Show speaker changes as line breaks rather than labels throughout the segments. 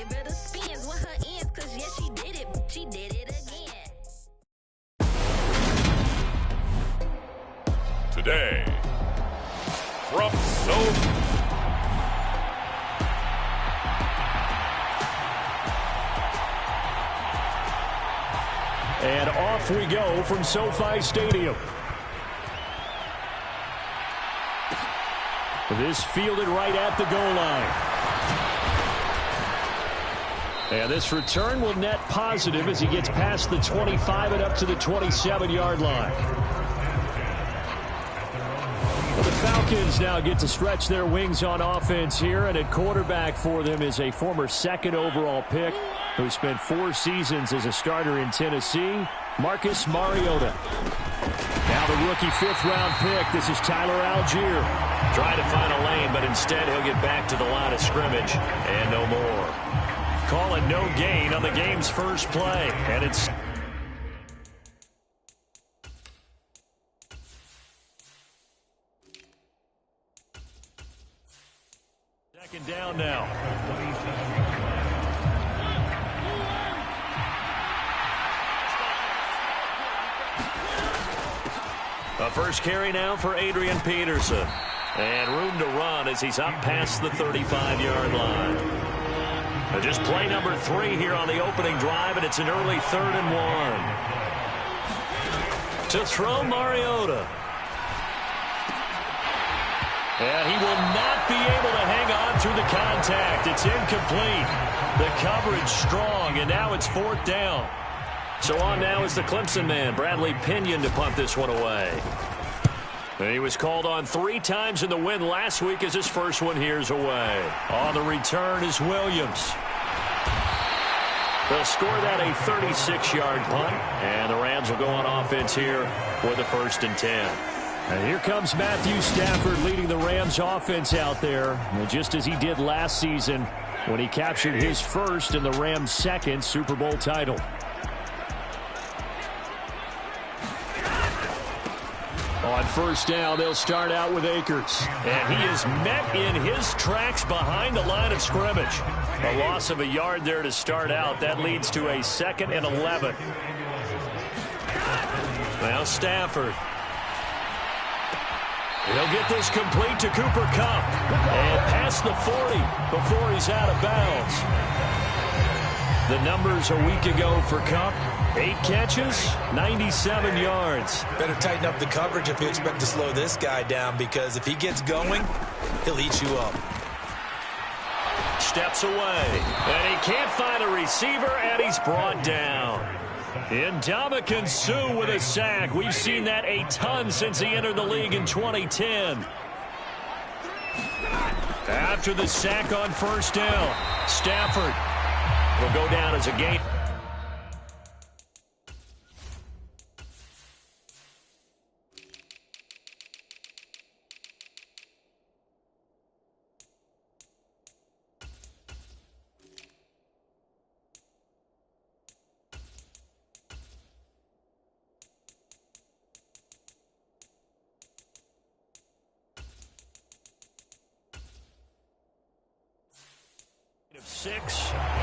give her the spins with her ends, cause yeah, she did it again.
Today, from
And off we go from SoFi Stadium. This fielded right at the goal line. And this return will net positive as he gets past the 25 and up to the 27-yard line. Well, the Falcons now get to stretch their wings on offense here, and at quarterback for them is a former second overall pick who spent 4 seasons as a starter in Tennessee, Marcus Mariota. Now the rookie 5th-round pick. This is Tyler Algier.
Trying to find a lane, but instead he'll get back to the line of scrimmage and no more.
Call it no gain on the game's first play, and it's second down now.
A first carry now for Adrian Peterson. And room to run as he's up past the 35-yard line. Just play number 3 here on the opening drive, and it's an early 3rd and 1. To throw Mariota. And he will not be able to hang on through the contact. It's incomplete. The coverage strong, and now it's 4th down. So on now is the Clemson man, Bradley Pinion, to punt this one away. And he was called on 3 times in the win last week as his first one here's away.
On the return is Williams.
They'll score that a 36-yard punt, and the Rams will go on offense here for the 1st and 10.
And here comes Matthew Stafford leading the Rams offense out there, and just as he did last season when he captured his first and the Rams' second Super Bowl title. On first down, they'll start out with Akers.
And he is met in his tracks behind the line of scrimmage.
A loss of a yard there to start out. That leads to a 2nd and 11.
Now Stafford.
He'll get this complete to Cooper Kupp. And past the 40 before he's out of bounds. The numbers a week ago for Kupp: 8 catches, 97 yards.
Better tighten up the coverage if you expect to slow this guy down, because if he gets going, he'll eat you up.
Steps away. And he can't find a receiver, and he's brought down.
Ndamukong Suh with a sack. We've seen that a ton since he entered the league in 2010. After the sack on first down, Stafford will go down as a gain.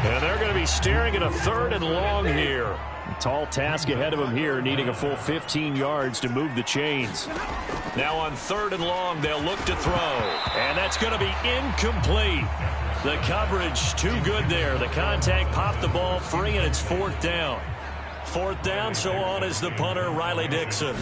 And they're going to be staring at a 3rd and long here. A tall task ahead of them here, needing a full 15 yards to move the chains. Now on 3rd and long, they'll look to throw. And that's going to be incomplete. The coverage too good there. The contact popped the ball free, and it's 4th down. 4th down, so on is the punter, Riley Dixon.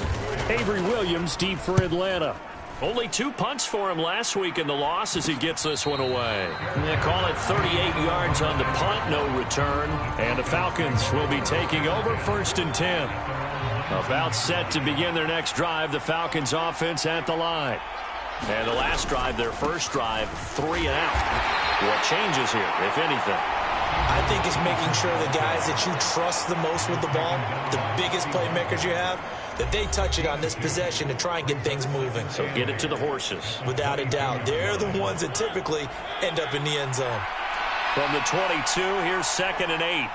Avery Williams deep for Atlanta. Only 2 punts for him last week in the loss as he gets this one away. They call it 38 yards on the punt, no return. And the Falcons will be taking over 1st and 10. About set to begin their next drive, the Falcons offense at the line. And the last drive, their first drive, 3 and out. What changes here, if anything?
I think it's making sure the guys that you trust the most with the ball, the biggest playmakers you have, that they touch it on this possession to try and get things moving.
So get it to the horses.
Without a doubt. They're the ones that typically end up in the end zone.
From the 22, here's 2nd and 8.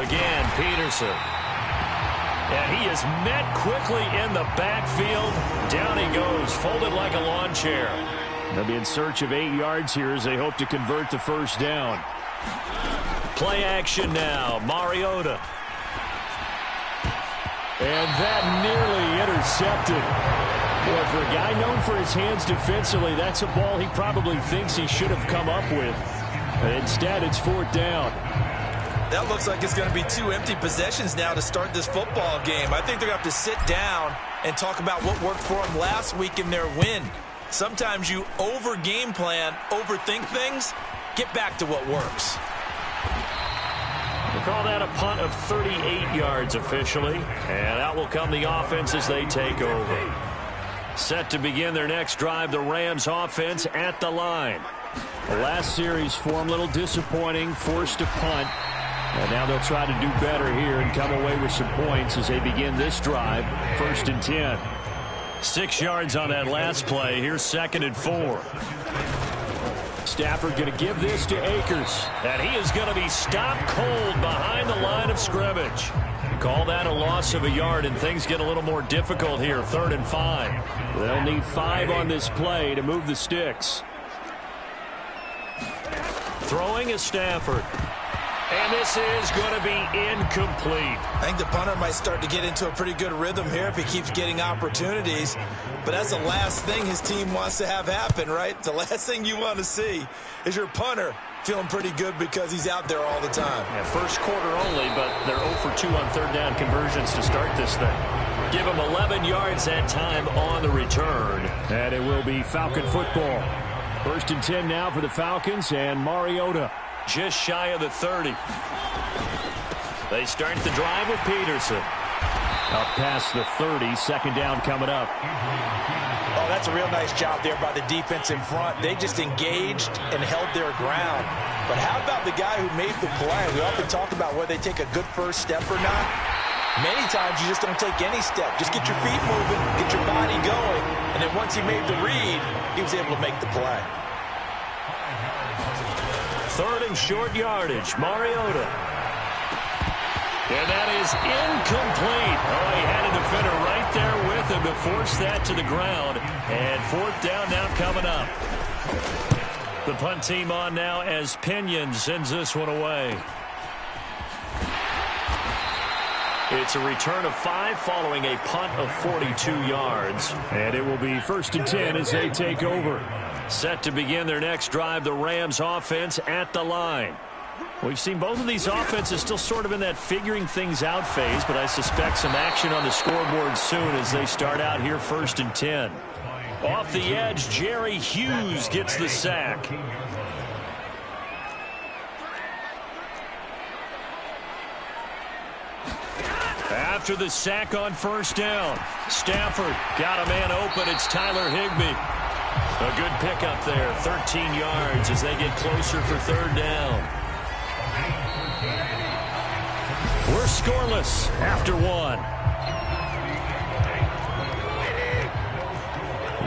Again, Peterson. And he is met quickly in the backfield. Down he goes, folded like a lawn chair.
They'll be in search of 8 yards here as they hope to convert the first down.
Play action now. Mariota. And that nearly intercepted. Boy, for a guy known for his hands defensively, that's a ball he probably thinks he should have come up with. But instead, it's 4th down.
That looks like it's going to be 2 empty possessions now to start this football game. I think they're going to have to sit down and talk about what worked for them last week in their win. Sometimes you over-game plan, overthink things, get back to what works.
We'll call that a punt of 38 yards officially. And out will come the offense as they take over. Set to begin their next drive, the Rams offense at the line.
The last series for them, a little disappointing, forced to punt. And now they'll try to do better here and come away with some points as they begin this drive, 1st and 10.
6 yards on that last play. Here's 2nd and 4.
Stafford going to give this to Akers.
And he is going to be stopped cold behind the line of scrimmage. Call that a loss of a yard, and things get a little more difficult here, 3rd and 5.
They'll need 5 on this play to move the sticks.
Throwing is Stafford. And this is going to be incomplete.
I think the punter might start to get into a pretty good rhythm here if he keeps getting opportunities. But that's the last thing his team wants to have happen, right? The last thing you want to see is your punter feeling pretty good because he's out there all the time.
Yeah, first quarter only, but they're 0 for 2 on 3rd down conversions to start this thing. Give him 11 yards that time on the return.
And it will be Falcon football. 1st and 10 now for the Falcons, and Mariota
just shy of the 30. They start the drive with Peterson.
Up past the 30, 2nd down coming up.
Oh, that's a real nice job there by the defense in front. They just engaged and held their ground. But how about the guy who made the play? We often talk about whether they take a good first step or not. Many times you just don't take any step. Just get your feet moving, get your body going. And then once he made the read, he was able to make the play.
3rd and short yardage. Mariota. And that is incomplete. Oh, he had a defender right there with him to force that to the ground. And 4th down now coming up. The punt team on now as Pinion sends this one away. It's a return of 5 following a punt of 42 yards.
And it will be 1st and 10 as they take over.
Set to begin their next drive, the Rams offense at the line. We've seen both of these offenses still sort of in that figuring things out phase, but I suspect some action on the scoreboard soon as they start out here 1st and 10. Off the edge, Jerry Hughes gets the sack. After the sack on 1st down, Stafford got a man open. It's Tyler Higbee. A good pickup there, 13 yards as they get closer for 3rd down. We're scoreless after 1.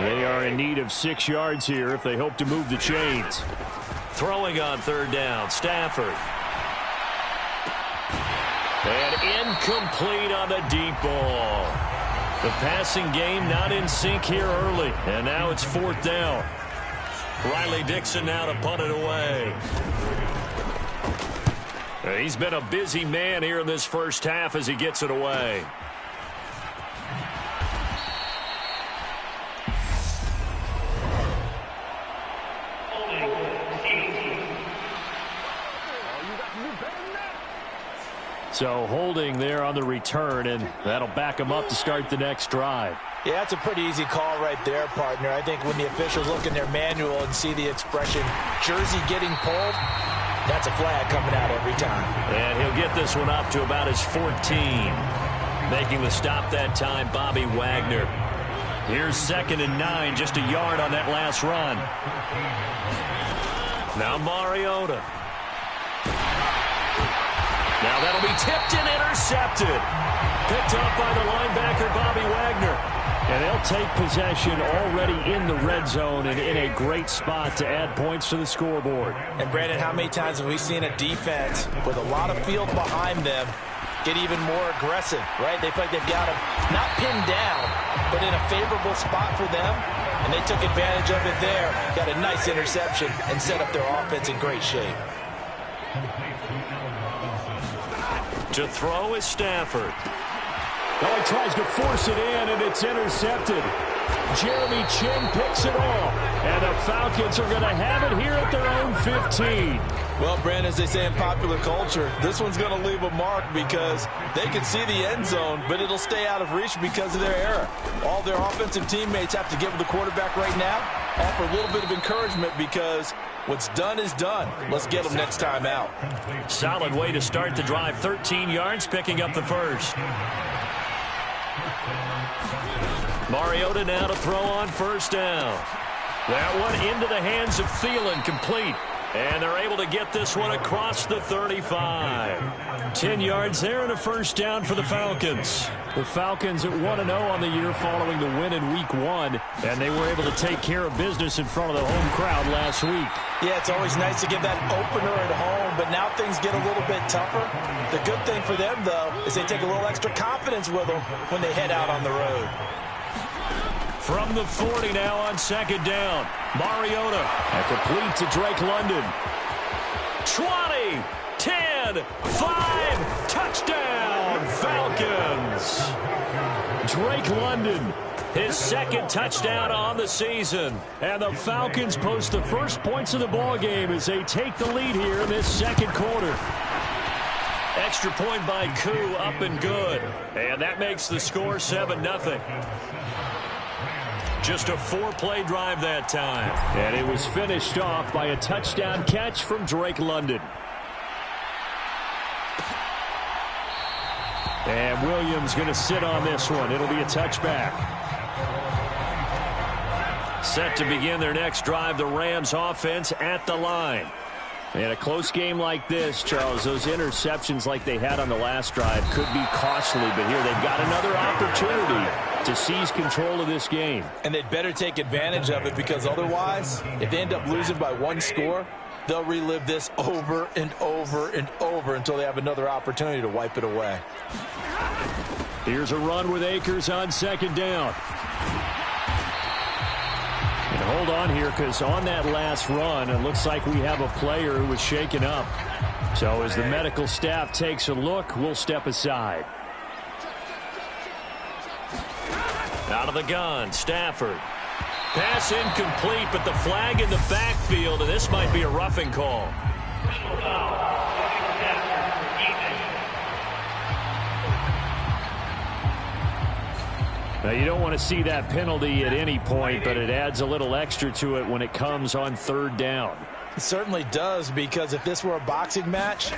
They are in need of 6 yards here if they hope to move the chains.
Throwing on 3rd down, Stafford. And incomplete on the deep ball. The passing game not in sync here early. And now it's 4th down. Riley Dixon now to punt it away. He's been a busy man here in this first half as he gets it away.
So holding there on the return, and that'll back him up to start the next drive.
Yeah, that's a pretty easy call right there, partner. I think when the officials look in their manual and see the expression, jersey getting pulled, that's a flag coming out every time.
And he'll get this one up to about his 14. Making the stop that time, Bobby Wagner. Here's 2nd and 9, just a yard on that last run. Now Mariota. Now that'll be tipped and intercepted. Picked up by the linebacker, Bobby Wagner.
And they'll take possession already in the red zone and in a great spot to add points to the scoreboard.
And, Brandon, how many times have we seen a defense with a lot of field behind them get even more aggressive, right? They feel like they've got them not pinned down, but in a favorable spot for them. and they took advantage of it there. Got a nice interception and set up their offense in great shape.
To throw is Stafford.
Well, he tries to force it in, and it's intercepted. Jeremy Chin picks it off, and the Falcons are going to have it here at their own 15.
Well, Brandon, as they say in popular culture, this one's going to leave a mark because they can see the end zone, but it'll stay out of reach because of their error. All their offensive teammates have to give the quarterback right now, offer a little bit of encouragement because what's done is done. Let's get them next time out.
Solid way to start the drive. 13 yards, picking up the first. Mariota now to throw on first down. That one into the hands of Thielen, complete. And they're able to get this one across the 35. 10 yards there and a first down for the Falcons. The Falcons at 1-0 on the year following the win in Week 1. And they were able to take care of business in front of the home crowd last week.
Yeah, it's always nice to get that opener at home, but now things get a little bit tougher. The good thing for them, though, is they take a little extra confidence with them when they head out on the road.
From the 40 now on second down. Mariota.
And complete to Drake London.
20, 10, 5, touchdown, Falcons.
Drake London.
His second touchdown on the season.
And the Falcons post the first points of the ball game as they take the lead here in this second quarter.
Extra point by Koo, up and good. And that makes the score 7-0. Just a 4-play drive that time.
And it was finished off by a touchdown catch from Drake London. And Williams going to sit on this one. It'll be a touchback.
Set to begin their next drive, the Rams offense at the line.
In a close game like this, Charles, those interceptions like they had on the last drive could be costly, but here they've got another opportunity to seize control of this game.
And they'd better take advantage of it because otherwise, if they end up losing by one score, they'll relive this over and over and over until they have another opportunity to wipe it away.
Here's a run with Akers on second down. And hold on here because on that last run, it looks like we have a player who was shaken up. So as the medical staff takes a look, we'll step aside.
Out of the gun, Stafford. Pass incomplete, but the flag in the backfield, and this might be a roughing call.
Now, you don't want to see that penalty at any point, but it adds a little extra to it when it comes on third down.
It certainly does, because if this were a boxing match,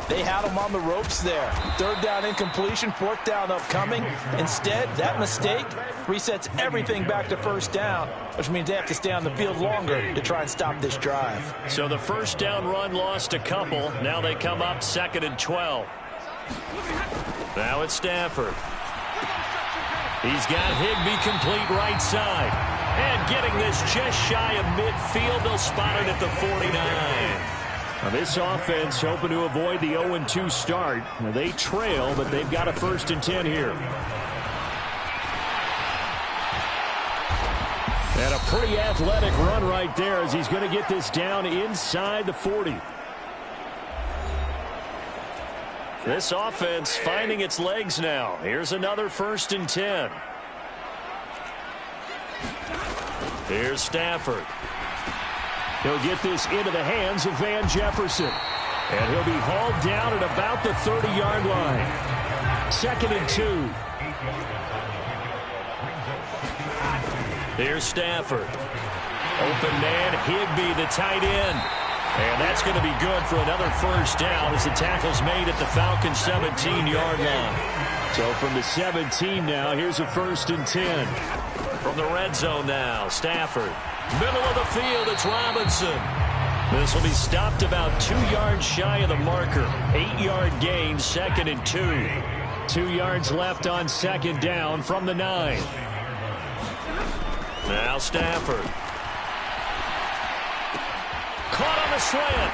they had them on the ropes there. Third down incompletion, fourth down upcoming. Instead, that mistake resets everything back to first down, which means they have to stay on the field longer to try and stop this drive.
So the first down run lost a couple. Now they come up 2nd and 12. Now it's Stafford. He's got Higbee complete right side. And getting this just shy of midfield, they'll spot it at the 49.
Now this offense hoping to avoid the 0-2 start. Now they trail, but they've got a 1st and 10 here. And a pretty athletic run right there as he's going to get this down inside the 40.
This offense finding its legs now. Here's another 1st and 10. Here's Stafford.
He'll get this into the hands of Van Jefferson. And he'll be hauled down at about the 30-yard line. 2nd and 2.
Here's Stafford. Open man, Higbee, the tight end. And that's going to be good for another first down as the tackle's made at the Falcons' 17-yard line.
So from the 17 now, here's a 1st and 10.
From the red zone now, Stafford. Middle of the field, it's Robinson. This will be stopped about 2 yards shy of the marker. 8-yard gain, 2nd and 2.
2 yards left on second down from the 9.
Now Stafford. Caught on the slant.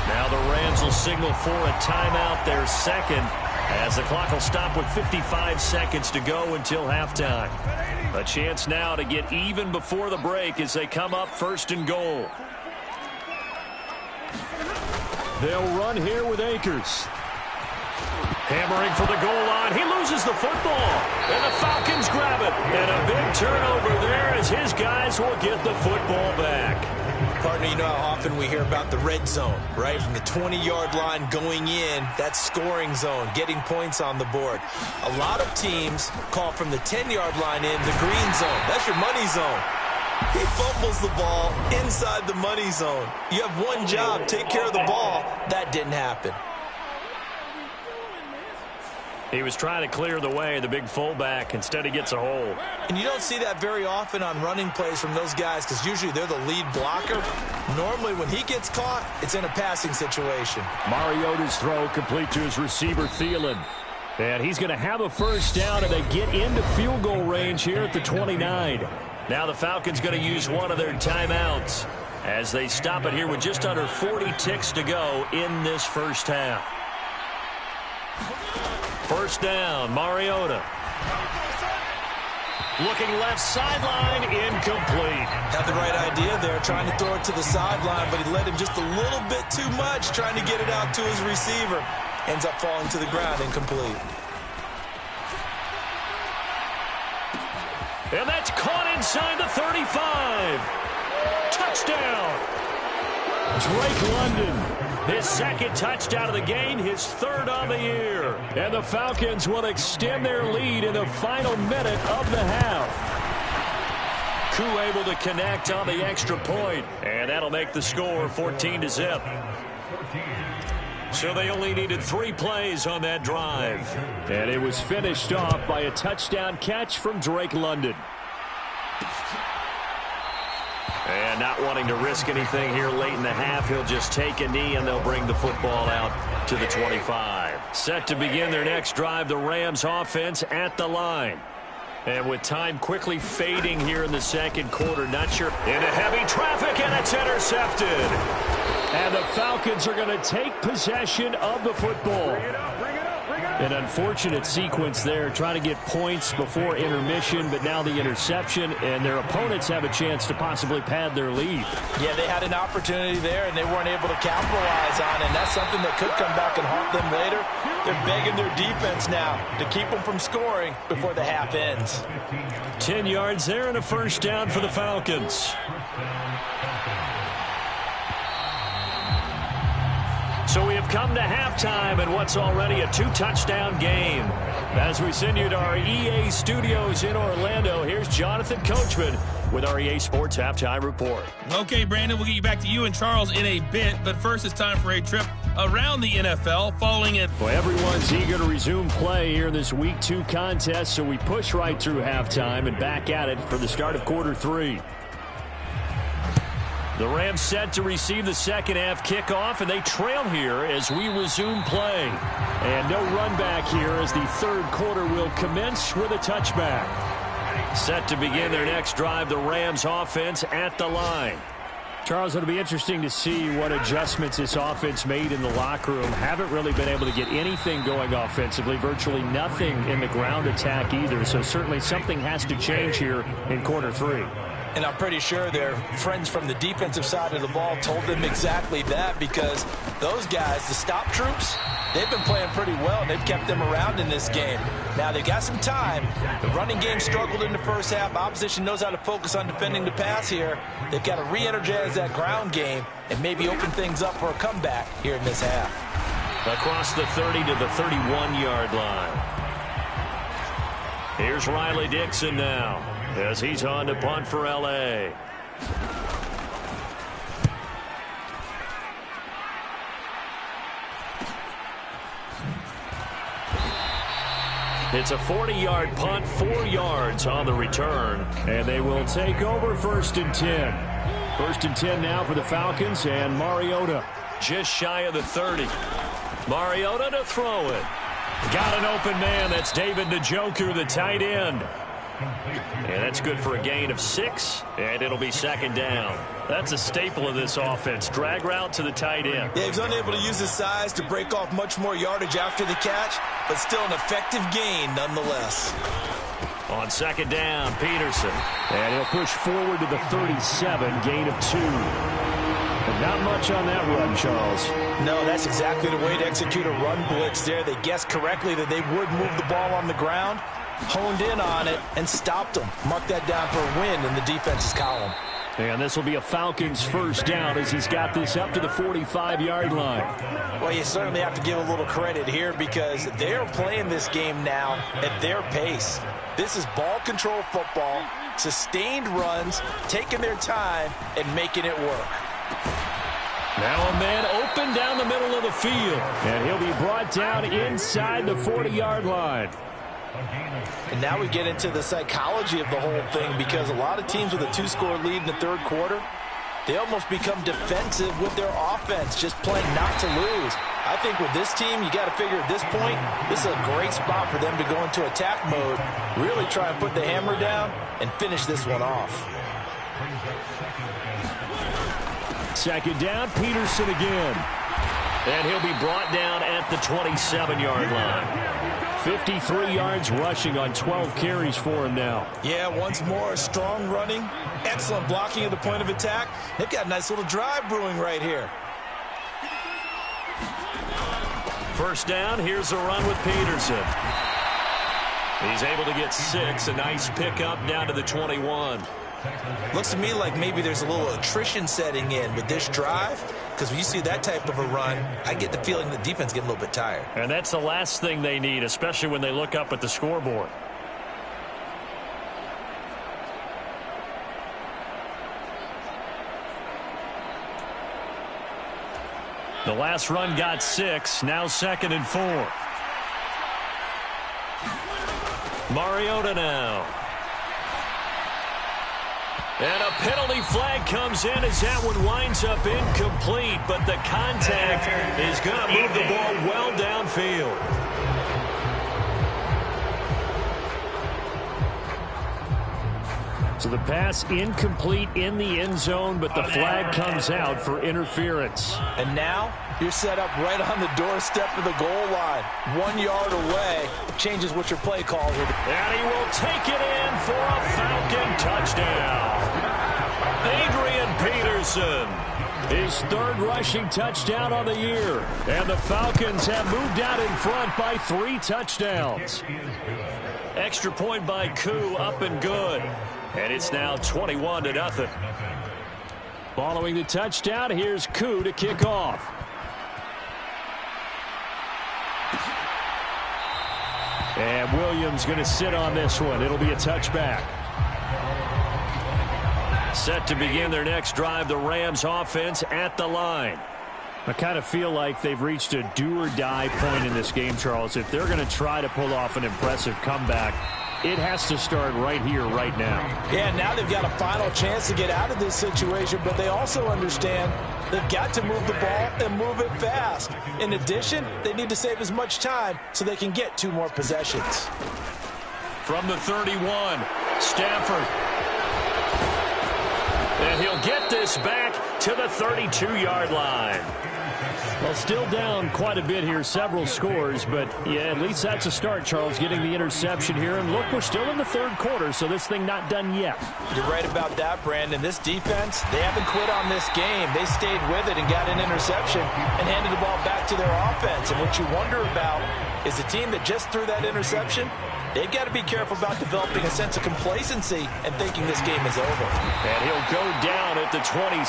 Now the Rams will signal for a timeout, their second. As the clock will stop with 55 seconds to go until halftime. A chance now to get even before the break as they come up 1st and goal.
They'll run here with Akers.
Hammering for the goal line. He loses the football. And the Falcons grab it. And a big turnover there as his guys will get the football back.
Partner, you know how often we hear about the red zone, right? From the 20-yard line going in, that's scoring zone, getting points on the board. A lot of teams call from the 10-yard line in the green zone. That's your money zone. He fumbles the ball inside the money zone. You have one job, take care of the ball. That didn't happen.
He was trying to clear the way, the big fullback. Instead, he gets a hold.
And you don't see that very often on running plays from those guys because usually they're the lead blocker. Normally, when he gets caught, it's in a passing situation.
Mariota's throw complete to his receiver, Thielen. And he's going to have a first down, and they get into field goal range here at the 29.
Now the Falcons going to use one of their timeouts as they stop it here with just under 40 ticks to go in this first half. First down, Mariota. Looking left sideline, incomplete.
Had the right idea there, trying to throw it to the sideline, but he led him just a little bit too much, trying to get it out to his receiver. Ends up falling to the ground, incomplete.
And that's caught inside the 35. Touchdown.
Drake London.
His second touchdown of the game, his 3rd on the year.
And the Falcons will extend their lead in the final minute of the half.
Koo able to connect on the extra point, and that'll make the score 14-0. So they only needed 3 plays on that drive.
And it was finished off by a touchdown catch from Drake London.
And not wanting to risk anything here late in the half, he'll just take a knee and they'll bring the football out to the 25. Set to begin their next drive, the Rams offense at the line. And with time quickly fading here in the second quarter, not sure. Into heavy traffic, and it's intercepted.
And the Falcons are going to take possession of the football. An unfortunate sequence there, trying to get points before intermission, but now the interception, and their opponents have a chance to possibly pad their lead.
Yeah, they had an opportunity there, and they weren't able to capitalize on it, and that's something that could come back and haunt them later. They're begging their defense now to keep them from scoring before the half ends.
10 yards there and a first down for the Falcons. So we have come to halftime in what's already a 2-touchdown game. As we send you to our EA studios in Orlando, here's Jonathan Coachman with our EA Sports Halftime Report.
Okay, Brandon, we'll get you back to you and Charles in a bit, but first it's time for a trip around the NFL following it.
Well, everyone's eager to resume play here in this Week 2 contest, so we push right through halftime and back at it for the start of quarter 3. The Rams set to receive the second half kickoff, and they trail here as we resume play. And no run back here as the third quarter will commence with a touchback. Set to begin their next drive, the Rams offense at the line. Charles, it'll be interesting to see what adjustments this offense made in the locker room. Haven't really been able to get anything going offensively, virtually nothing in the ground attack either. So certainly something has to change here in quarter 3.
And I'm pretty sure their friends from the defensive side of the ball told them exactly that, because those guys, the stop troops, they've been playing pretty well, and they've kept them around in this game. Now, they've got some time. The running game struggled in the first half. Opposition knows how to focus on defending the pass here. They've got to re-energize that ground game and maybe open things up for a comeback here in this half.
Across the 30 to the 31-yard line. Here's Riley Dixon now, as he's on to punt for L.A. It's a 40-yard punt, 4 yards on the return. And they will take over 1st and 10. 1st and 10 now for the Falcons, and Mariota just shy of the 30. Mariota to throw it. Got an open man. That's David Njoku, the tight end. And that's good for a gain of 6, and it'll be second down. That's a staple of this offense. Drag route to the tight end.
Yeah, he's unable to use his size to break off much more yardage after the catch, but still an effective gain nonetheless.
On second down, Peterson.
And he'll push forward to the 37, gain of 2. But not much on that run, Charles.
No, that's exactly the way to execute a run blitz there. They guessed correctly that they would move the ball on the ground, honed in on it, and stopped them. Mark that down for a win in the defense's column.
And this will be a Falcons first down as he's got this up to the 45-yard line.
Well, you certainly have to give a little credit here because they're playing this game now at their pace. This is ball control football, sustained runs, taking their time, and making it work.
Now a man open down the middle of the field. And he'll be brought down inside the 40-yard line.
And now we get into the psychology of the whole thing because a lot of teams with a 2-score lead in the third quarter, they almost become defensive with their offense, just playing not to lose. I think with this team, you got to figure at this point, this is a great spot for them to go into attack mode, really try and put the hammer down and finish this one off.
Second down, Peterson again.
And he'll be brought down at the 27-yard line.
53 yards rushing on 12 carries for him now.
Yeah, once more, strong running, excellent blocking at the point of attack. They've got a nice little drive brewing right here.
First down, here's a run with Peterson. He's able to get 6, a nice pickup down to the 21.
Looks to me like maybe there's a little attrition setting in with this drive, because when you see that type of a run, I get the feeling the defense getting a little bit tired.
And that's the last thing they need, especially when they look up at the scoreboard. The last run got 6, now 2nd and 4. Mariota now. And a penalty flag comes in as that one winds up incomplete, but the contact is going to move the ball well downfield.
So the pass incomplete in the end zone, but the flag comes out for interference.
And now you're set up right on the doorstep of the goal line. 1 yard away. Changes what your play calls are.
And he will take it in for a Falcon touchdown. Adrian Peterson.
His 3rd rushing touchdown on the year. And the Falcons have moved out in front by 3 touchdowns.
Extra point by Koo, up and good. And it's now 21-0.
Following the touchdown, here's Koo to kick off. And Williams going to sit on this one. It'll be a touchback.
Set to begin their next drive, the Rams offense at the line.
I kind of feel like they've reached a do-or-die point in this game, Charles. If they're going to try to pull off an impressive comeback, it has to start right here, right now.
Yeah, now they've got a final chance to get out of this situation, but they also understand they've got to move the ball and move it fast. In addition, they need to save as much time so they can get 2 more possessions.
From the 31, Stafford. And he'll get this back to the 32-yard line.
Well, still down quite a bit here, several scores, but yeah, at least that's a start, Charles, getting the interception here. And look, we're still in the 3rd quarter, so this thing not done yet.
You're right about that, Brandon. This defense, they haven't quit on this game. They stayed with it and got an interception and handed the ball back to their offense. And what you wonder about is the team that just threw that interception, they've got to be careful about developing a sense of complacency and thinking this game is over.
And he'll go down at the 26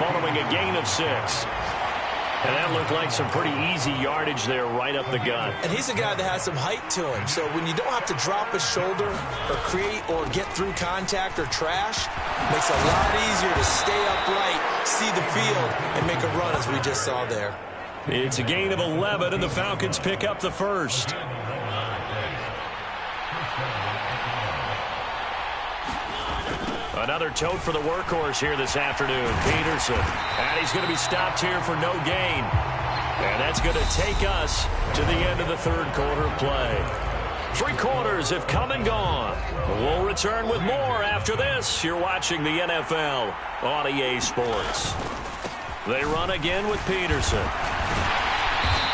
following a gain of 6. And that looked like some pretty easy yardage there right up the gut.
And he's a guy that has some height to him. So when you don't have to drop a shoulder or create or get through contact or trash, it makes it a lot easier to stay upright, see the field, and make a run as we just saw there.
It's a gain of 11, and the Falcons pick up the first. Another tote for the workhorse here this afternoon, Peterson. And he's going to be stopped here for no gain. And that's going to take us to the end of the 3rd quarter play. Three quarters have come and gone. We'll return with more after this. You're watching the NFL on EA Sports. They run again with Peterson.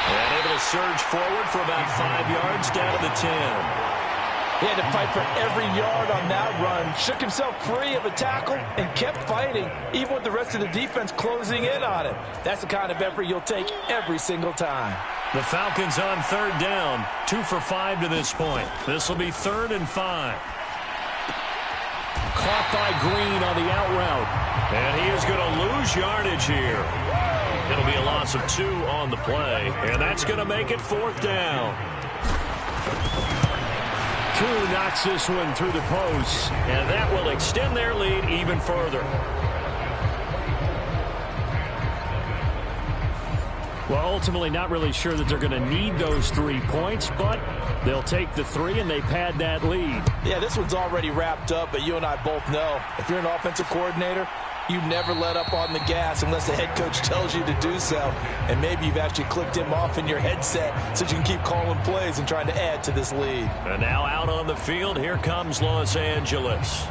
And able to surge forward for about 5 yards down to the 10.
He had to fight for every yard on that run. Shook himself free of a tackle and kept fighting, even with the rest of the defense closing in on him. That's the kind of effort you'll take every single time.
The Falcons on third down, 2 for 5 to this point. This will be 3rd and 5. Caught by Green on the out route. And he is going to lose yardage here. It'll be a loss of 2 on the play. And that's going to make it 4th down. Koo knocks this one through the post. And that will extend their lead even further. Well, ultimately not really sure that they're going to need those 3 points, but they'll take the 3 and they pad that lead.
Yeah, this one's already wrapped up, but you and I both know if you're an offensive coordinator, you never let up on the gas unless the head coach tells you to do so. And maybe you've actually clicked him off in your headset so you can keep calling plays and trying to add to this lead.
And now out on the field, here comes Los Angeles.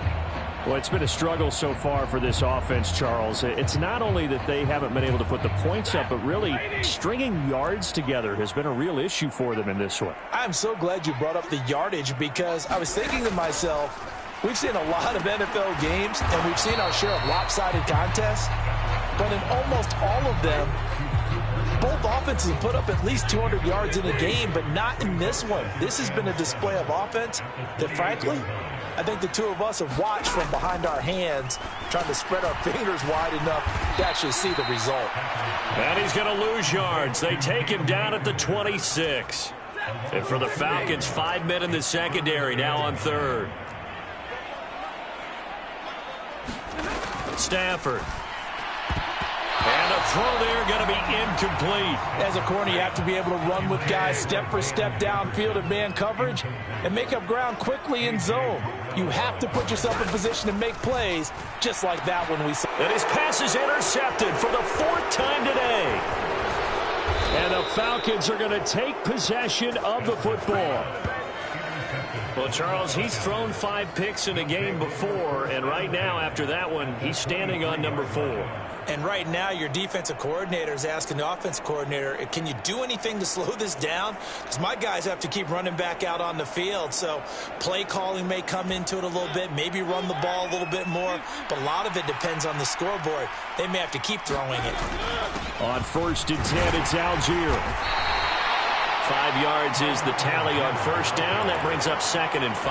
Well, it's been a struggle so far for this offense, Charles. It's not only that they haven't been able to put the points up, but really stringing yards together has been a real issue for them in this one.
I'm so glad you brought up the yardage because I was thinking to myself, we've seen a lot of NFL games and we've seen our share of lopsided contests, but in almost all of them, both offenses have put up at least 200 yards in a game, but not in this one. This has been a display of offense that, frankly, I think the two of us have watched from behind our hands, trying to spread our fingers wide enough to actually see the result.
And he's going to lose yards. They take him down at the 26. And for the Falcons, 5 men in the secondary, now on third. Stafford. And a throw there going to be incomplete.
As a corner, you have to be able to run with guys step for step downfield in man coverage and make up ground quickly in zone. You have to put yourself in position to make plays just like that one we saw.
And his pass is intercepted for the 4th time today.
And the Falcons are going to take possession of the football.
Well, Charles, he's thrown 5 picks in a game before, and right now, after that one, he's standing on number 4.
And right now, your defensive coordinator is asking the offensive coordinator, can you do anything to slow this down? Because my guys have to keep running back out on the field. So play calling may come into it a little bit, maybe run the ball a little bit more. But a lot of it depends on the scoreboard. They may have to keep throwing it.
On 1st and 10, it's Algier.
5 yards is the tally on 1st down. That brings up 2nd and 5.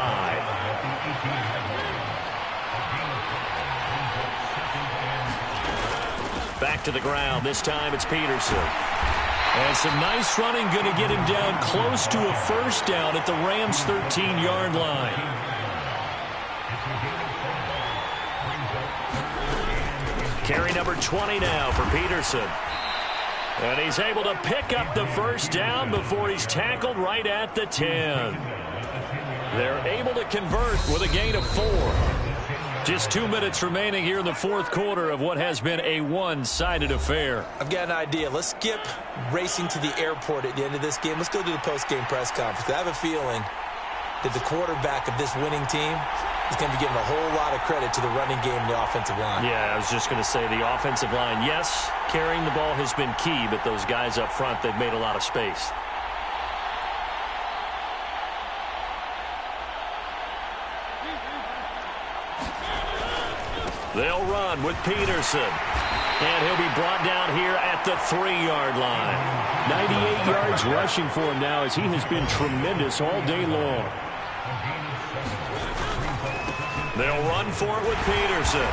Back to the ground. This time it's Peterson. And some nice running going to get him down close to a 1st down at the Rams' 13-yard line. Carry number 20 now for Peterson. And he's able to pick up the 1st down before he's tackled right at the 10. They're able to convert with a gain of 4. Just 2 minutes remaining here in the 4th quarter of what has been a one-sided affair.
I've got an idea. Let's skip racing to the airport at the end of this game. Let's go to the post-game press conference. I have a feeling that the quarterback of this winning team is going to be giving a whole lot of credit to the running game and the offensive line.
Yeah, I was just going to say the offensive line, yes, carrying the ball has been key, but those guys up front, they've made a lot of space. They'll run with Peterson. And he'll be brought down here at the 3-yard line.
98 yards rushing for him now as he has been tremendous all day long.
They'll run for it with Peterson.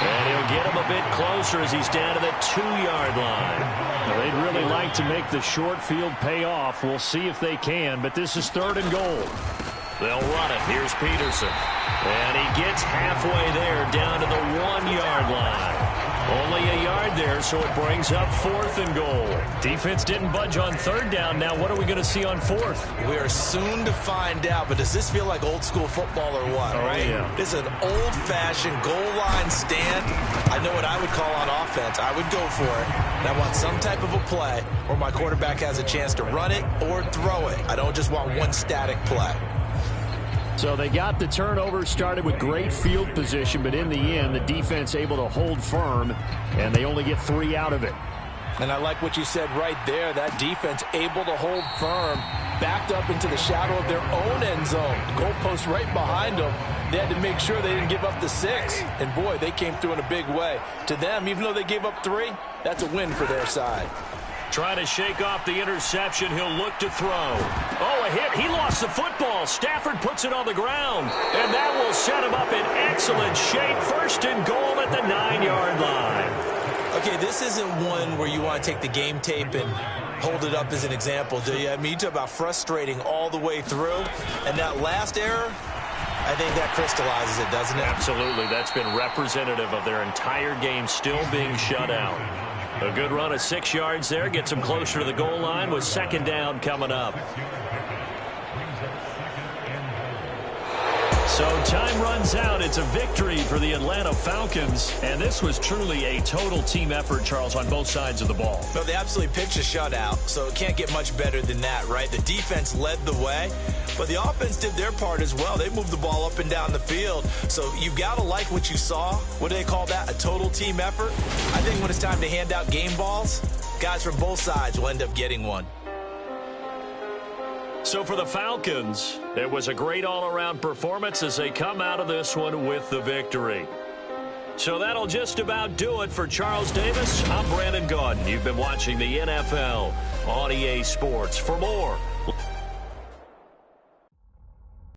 And he'll get him a bit closer as he's down to the 2-yard line.
Well, they'd really like to make the short field pay off. We'll see if they can, but this is 3rd and goal.
They'll run it. Here's Peterson. And he gets halfway there down to the 1-yard line. Only a yard
there, so it brings up 4th and goal. Defense didn't budge on 3rd down. Now what are we going to see on 4th?
We are soon to find out, but does this feel like old school football or what, right?
Yeah.
This is an old-fashioned goal line stand. I know what I would call on offense. I would go for it. And I want some type of a play where my quarterback has a chance to run it or throw it. I don't just want one static play.
So they got the turnover started with great field position, but in the end, the defense able to hold firm, and they only get 3 out of it.
And I like what you said right there. That defense able to hold firm, backed up into the shadow of their own end zone. Goalpost right behind them. They had to make sure they didn't give up the 6. And, boy, they came through in a big way. To them, even though they gave up 3, that's a win for their side.
Trying to shake off the interception. He'll look to throw. Oh, a hit. He lost the football. Stafford puts it on the ground. And that will set him up in excellent shape. 1st and goal at the 9-yard line.
Okay, this isn't one where you want to take the game tape and hold it up as an example, do you? I mean, you talk about frustrating all the way through. And that last error, I think that crystallizes it, doesn't it?
Absolutely. That's been representative of their entire game still being shut out. A good run of 6 yards there. Gets them closer to the goal line with 2nd down coming up. So time runs out. It's a victory for the Atlanta Falcons. And this was truly a total team effort, Charles, on both sides of the ball.
No, they absolutely pitched a shutout, so it can't get much better than that, right? The defense led the way, but the offense did their part as well. They moved the ball up and down the field. So you've got to like what you saw. What do they call that? A total team effort? I think when it's time to hand out game balls, guys from both sides will end up getting one.
So for the Falcons, it was a great all-around performance as they come out of this one with the victory. So that'll just about do it for Charles Davis. I'm Brandon Gaudin. You've been watching the NFL on EA Sports. For more